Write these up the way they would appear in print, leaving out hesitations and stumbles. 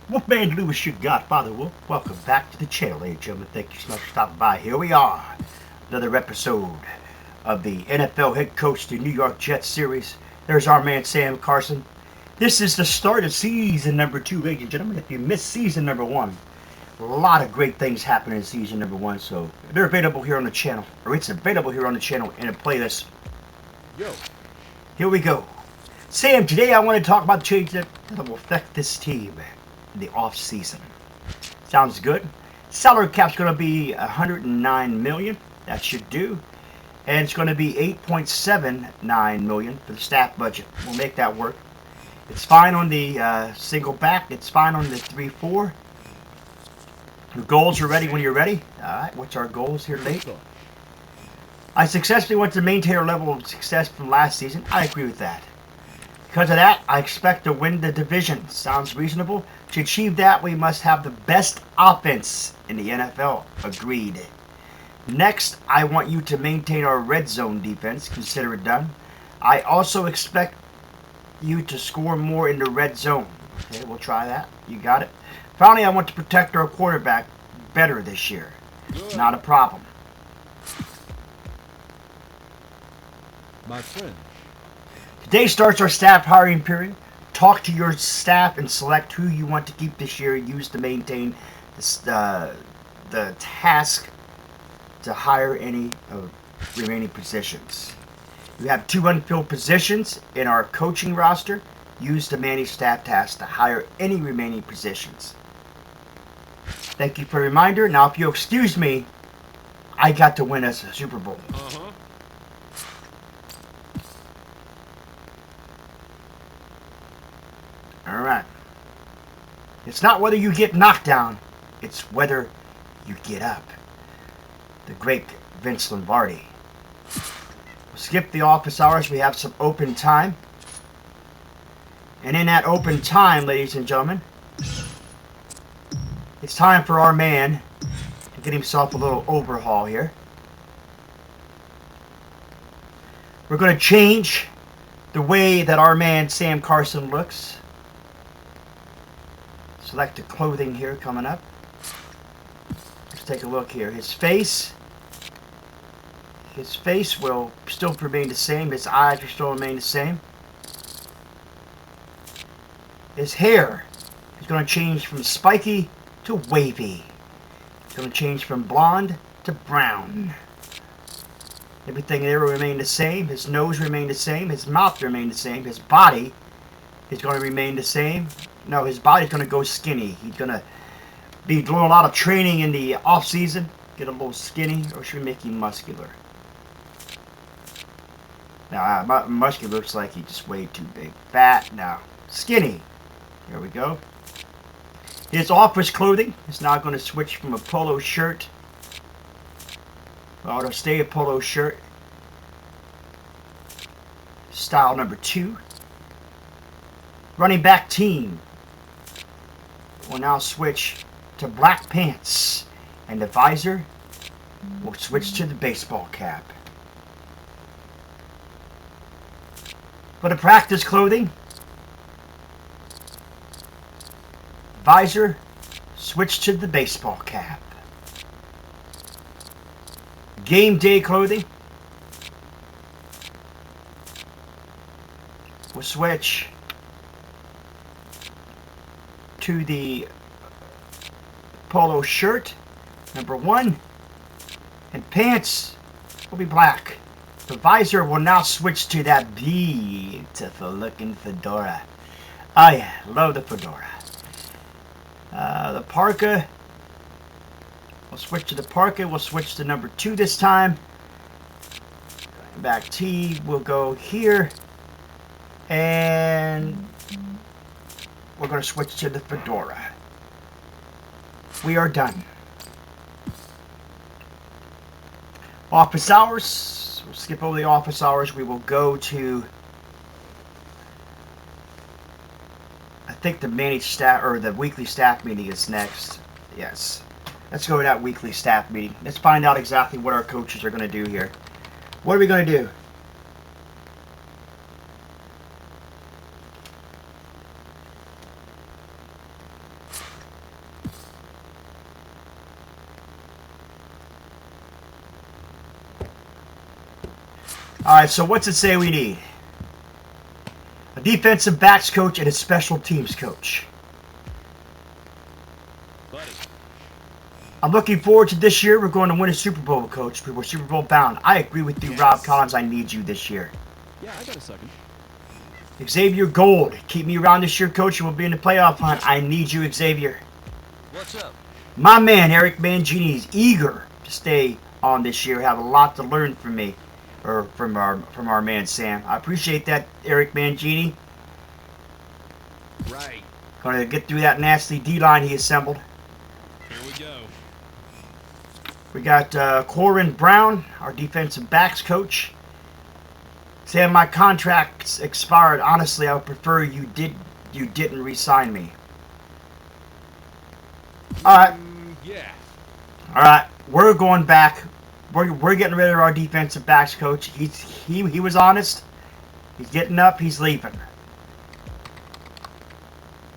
Wolfman Lewis, your godfather Wolf. Welcome back to the channel, ladies and gentlemen. Thank you so much for stopping by. Here we are, another episode of the NFL Head Coach to New York Jets series. There's our man Sam Carson. This is the start of season number 2, ladies and gentlemen. If you missed season number 1, a lot of great things happen in season number 1, so they're available here on the channel, or it's available here on the channel in a playlist. Yo. Here we go. Sam, today I want to talk about the change that will affect this team in the off season. Sounds good. Salary cap's going to be $109 million. That should do. And it's going to be $8.79 million for the staff budget. We'll make that work. It's fine on the single back. It's fine on the 3-4. Your goals are ready when you're ready. All right, what's our goals here today? I successfully went to maintain our level of success from last season. I agree with that. Because of that, I expect to win the division. Sounds reasonable. To achieve that, we must have the best offense in the NFL. Agreed. Next, I want you to maintain our red zone defense. Consider it done. I also expect you to score more in the red zone. Okay, we'll try that. You got it. Finally, I want to protect our quarterback better this year. Not a problem. My friend. Today starts our staff hiring period. Talk to your staff and select who you want to keep this year. Use to maintain the task to hire any remaining positions. We have 2 unfilled positions in our coaching roster. Use the manage staff task to hire any remaining positions. Thank you for the reminder. Now, if you'll excuse me, I got to win us a Super Bowl. All right. It's not whether you get knocked down, it's whether you get up. The great Vince Lombardi. We'll skip the office hours. We have some open time. And in that open time, ladies and gentlemen, it's time for our man to get himself a little overhaul here. We're going to change the way that our man Sam Carson looks. Select the clothing here coming up. Let's take a look here. His face will still remain the same. His eyes will still remain the same. His hair is going to change from spiky to wavy. It's going to change from blonde to brown. Everything there will remain the same. His nose remain the same. His mouth remain the same. His body is going to remain the same. No, his body's going to go skinny. He's going to be doing a lot of training in the off season. Get a little skinny, or should we make him muscular? Now, muscular looks like he's just way too big. Fat, now skinny. There we go. His office clothing is now going to switch from a polo shirt. Well, it'll stay a polo shirt. Style number 2. Running back team will now switch to black pants, and the visor will switch to the baseball cap. For the practice clothing, visor switch to the baseball cap. Game day clothing will switch to the polo shirt, number 1, and pants will be black. The visor will now switch to that beautiful looking fedora. Oh yeah, love the fedora. The parka, we'll switch to the parka. We'll switch to number 2 this time. Back tee will go here, and we're going to switch to the fedora. We are done. Office hours. We'll skip over the office hours. We will go to, I think the managed staff, or the weekly staff meeting is next. Yes. Let's go to that weekly staff meeting. Let's find out exactly what our coaches are going to do here. What are we going to do? Alright, so what's it say we need? A defensive backs coach and a special teams coach. Buddy. I'm looking forward to this year. We're going to win a Super Bowl, coach. We're Super Bowl bound. I agree with you, Yes. Rob Collins. I need you this year. Yeah, I got a second. Xavier Gold. Keep me around this year, coach, and we'll be in the playoff hunt. I need you, Xavier. What's up? My man, Eric Mangini, is eager to stay on this year. Have a lot to learn from me. Or from our man, Sam. I appreciate that, Eric Mangini. Right. Going to get through that nasty D-line he assembled. Here we go. We got Corin Brown, our defensive backs coach. Sam, my contract's expired. Honestly, I would prefer you didn't re-sign me. Alright. Yeah. Alright. We're going back. We're getting rid of our defensive backs coach. He was honest. He's getting up, he's leaving.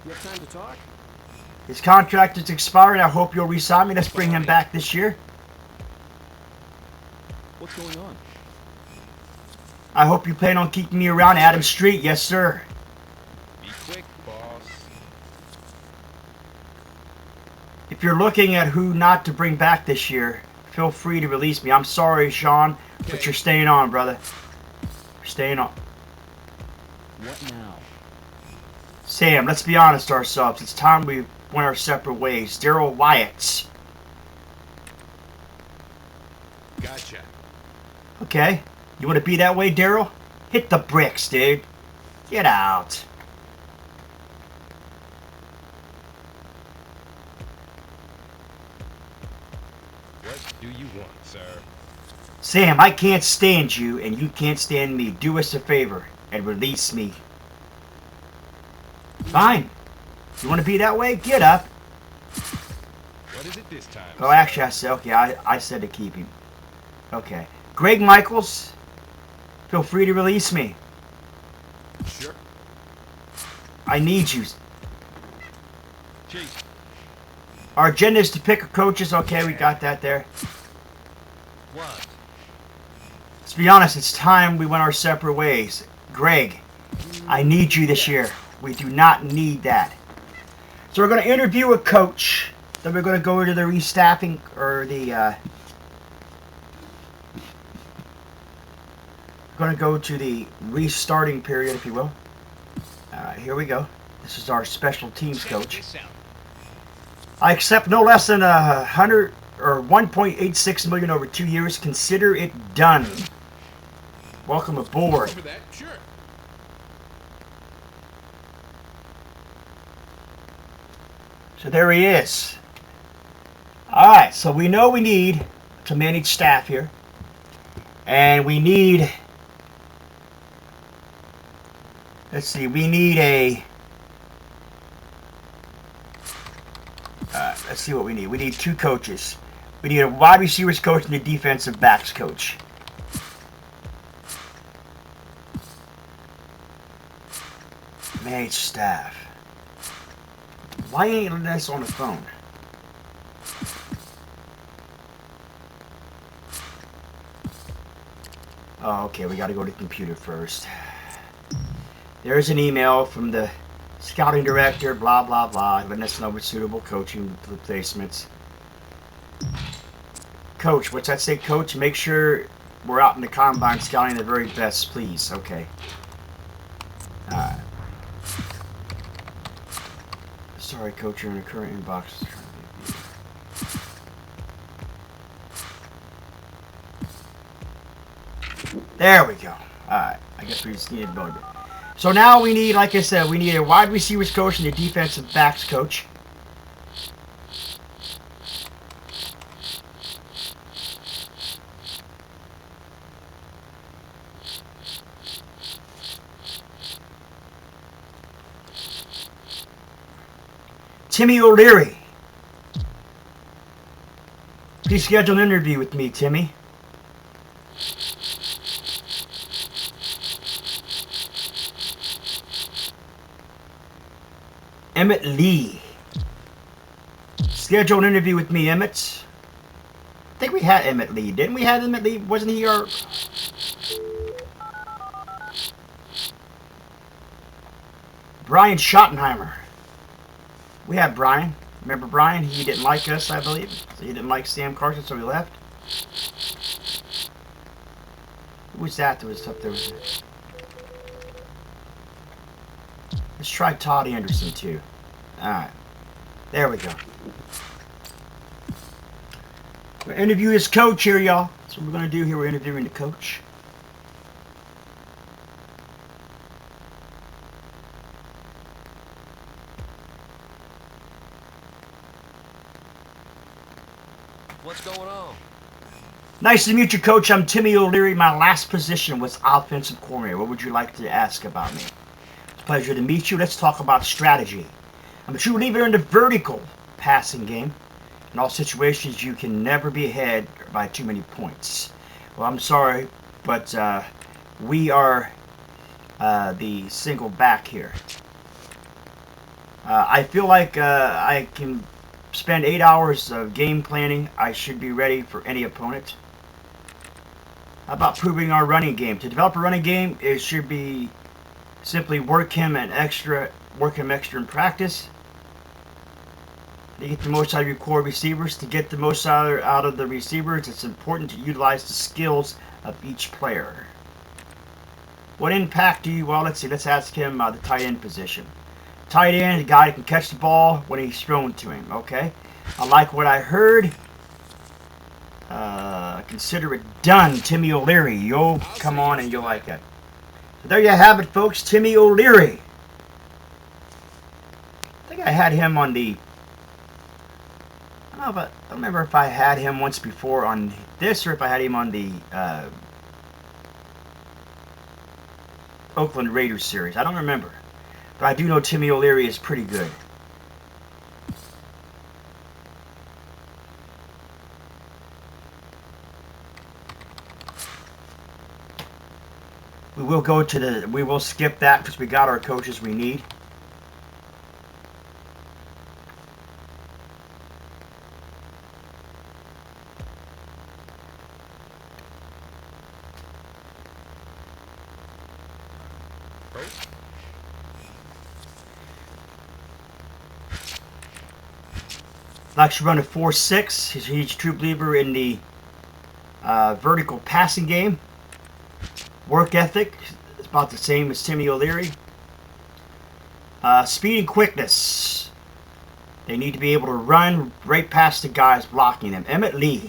You have time to talk? His contract is expired. I hope you'll re-sign me. Let's bring him back this year. What's going on? I hope you plan on keeping me around, Adam Street. Yes, sir. Be quick, boss. If you're looking at who not to bring back this year, feel free to release me. I'm sorry, Sean, but you're staying on, brother. You're staying on. What now? Sam, let's be honest ourselves. It's time we went our separate ways. Daryl Wyatt. Gotcha. Okay. You want to be that way, Daryl? Hit the bricks, dude. Get out. What do you want, sir? Sam, I can't stand you, and you can't stand me. Do us a favor and release me. Fine. You want to be that way? Get up. What is it this time? Oh, actually, I said, okay, I said to keep him. Okay. Greg Michaels, feel free to release me. Sure. I need you. Chief. Our agenda is to pick coaches. Okay, we got that there. What? Let's be honest, it's time we went our separate ways. Greg, I need you this year. We do not need that. So we're going to interview a coach. Then we're going to go to the restaffing, or the... going to go to the restarting period, if you will. Here we go. This is our special teams coach. I accept no less than 100 or 1.86 million over 2 years. Consider it done. Welcome aboard. Over that? Sure. So there he is. Alright, so we know we need to manage staff here. And we need... Let's see, we need a... let's see what we need. We need two coaches. We need a wide receivers coach and a defensive backs coach. Manage staff. Why ain't this on the phone? Oh, okay, we gotta go to the computer first. There's an email from the scouting director, blah, blah, blah, letting us know with suitable coaching replacements. Coach, what's that say, Coach? Make sure we're out in the combine scouting the very best, please. Okay. Sorry, Coach, you're in the current inbox. There we go. Alright, I guess we just needed both. So now we need, like I said, we need a wide receivers coach and a defensive backs coach. Timmy O'Leary. Please schedule an interview with me, Timmy. Emmett Lee. Schedule an interview with me, Emmett. I think we had Emmett Lee. Didn't we have Emmett Lee? Wasn't he our... Brian Schottenheimer. We have Brian. Remember Brian? He didn't like us, I believe. He didn't like Sam Carson, so he left. Who was that was up there? Let's try Todd Anderson, too. Alright. There we go. We're gonna interview his coach here, y'all. That's what we're going to do here. We're interviewing the coach. What's going on? Nice to meet you, Coach. I'm Timmy O'Leary. My last position was offensive coordinator. What would you like to ask about me? It's a pleasure to meet you. Let's talk about strategy. I'm a true believer in the vertical passing game. In all situations, you can never be ahead by too many points. Well, I'm sorry, but we are the single back here. I feel like I can spend 8 hours of game planning. I should be ready for any opponent. How about proving our running game? To develop a running game, it should be simply work him extra in practice. To get the most out of your core receivers, to get the most out of the receivers, it's important to utilize the skills of each player. What impact do you? Well, let's see. Let's ask him the tight end position. Tight end, the guy who can catch the ball when he's thrown to him. Okay, I like what I heard. Consider it done, Timmy O'Leary. You'll come on and you'll like it. So there you have it, folks. Timmy O'Leary. I think I had him on the. I don't remember if I had him once before on this or if I had him on the Oakland Raiders series. I don't remember. But I do know Timmy O'Leary is pretty good. We will skip that because we got our coaches we need. Likes to run a 4-6. He's a true believer in the vertical passing game. Work ethic is about the same as Timmy O'Leary. Speed and quickness. They need to be able to run right past the guys blocking them. Emmett Lee.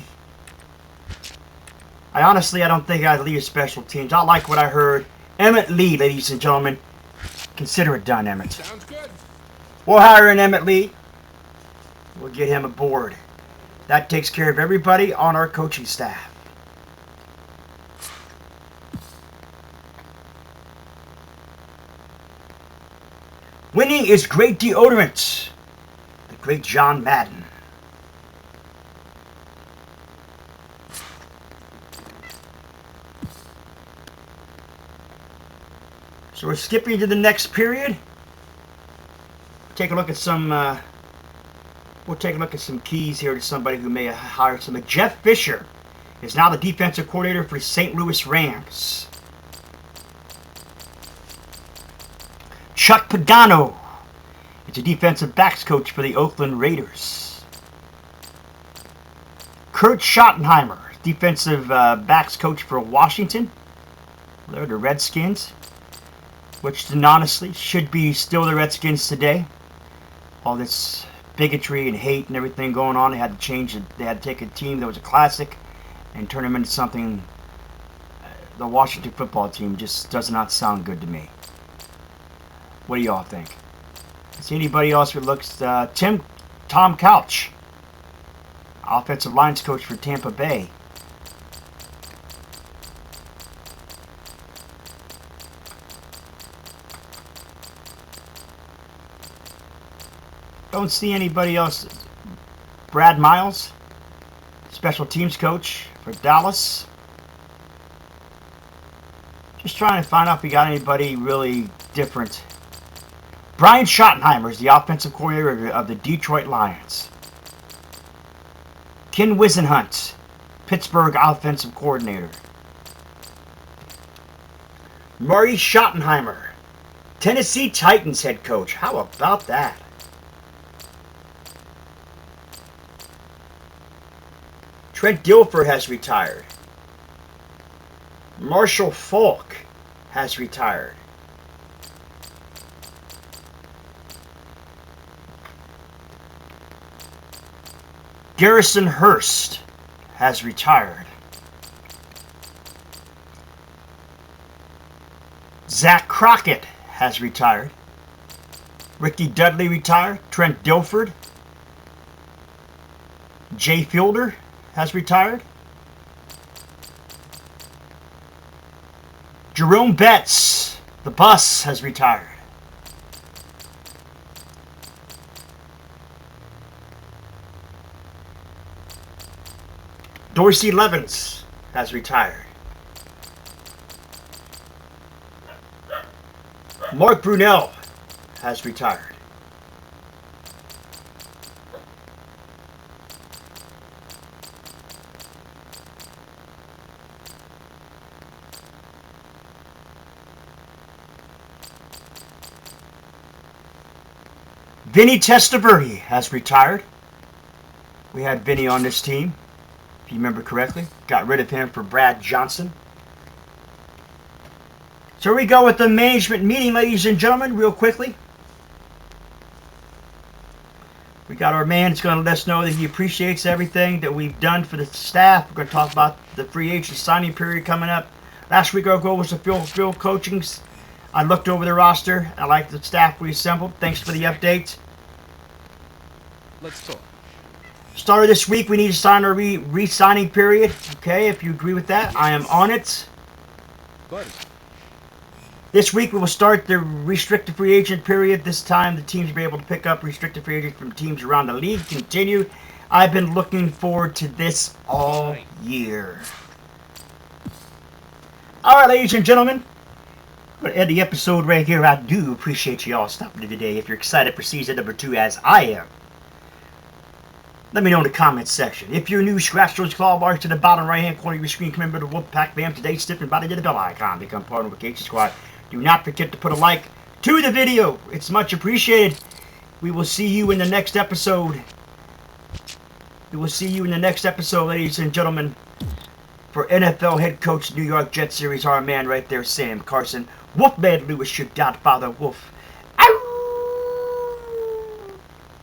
I don't think I'd leave special teams. I like what I heard. Emmett Lee, ladies and gentlemen. Consider it done, Emmett. Sounds good. We'll hire an Emmett Lee. We'll get him aboard. That takes care of everybody on our coaching staff. Winning is great deodorant. The great John Madden. So we're skipping to the next period. Take a look at some. We'll take a look at some keys here to somebody who may have hired some. Jeff Fisher is now the defensive coordinator for the St. Louis Rams. Chuck Pagano is a defensive backs coach for the Oakland Raiders. Kurt Schottenheimer, defensive backs coach for Washington. They're the Redskins, which honestly should be still the Redskins today. All this bigotry and hate and everything going on, they had to change it. They had to take a team that was a classic and turn them into something. The Washington football team just does not sound good to me. What do y'all think? Is anybody else who looks? Tom Couch, offensive lines coach for Tampa Bay. Don't see anybody else. Brad Miles, special teams coach for Dallas. Just trying to find out if we got anybody really different. Brian Schottenheimer is the offensive coordinator of the Detroit Lions. Ken Wisenhunt, Pittsburgh offensive coordinator. Marty Schottenheimer, Tennessee Titans head coach. How about that? Trent Dilfer has retired. Marshall Faulk has retired. Garrison Hurst has retired. Zach Crockett has retired. Ricky Dudley retired. Trent Dilford. Jay Fielder has retired. Jerome Betts, the bus, has retired. Dorsey Levens has retired. Mark Brunell has retired. Vinny Testaverde has retired. We had Vinny on this team, if you remember correctly. Got rid of him for Brad Johnson. So here we go with the management meeting, ladies and gentlemen, real quickly. We got our man that's going to let us know that he appreciates everything that we've done for the staff. We're going to talk about the free agent signing period coming up. Last week ago was the field coachings. I looked over the roster. I like the staff we assembled. Thanks for the updates. Let's talk. Started this week, we need to sign our re-signing period. Okay, if you agree with that, I am on it. Buddy. This week we will start the restricted free agent period. This time the teams will be able to pick up restricted free agents from teams around the league. Continue. I've been looking forward to this all year. Alright, ladies and gentlemen. I'm going to end the episode right here. I do appreciate you all stopping today. If you're excited for season number 2 as I am, let me know in the comments section. If you're new, scratch those claw bars to the bottom right-hand corner of your screen. Remember the Wolfpack fam today. Stiffen body to the bell icon. Become part of the Vacation Squad. Do not forget to put a like to the video. It's much appreciated. We will see you in the next episode. We will see you in the next episode, ladies and gentlemen. For NFL head coach, New York Jets series, our man right there, Sam Carson. Wolfman Lewis, your godfather Wolf. Ow!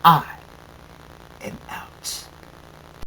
I am out.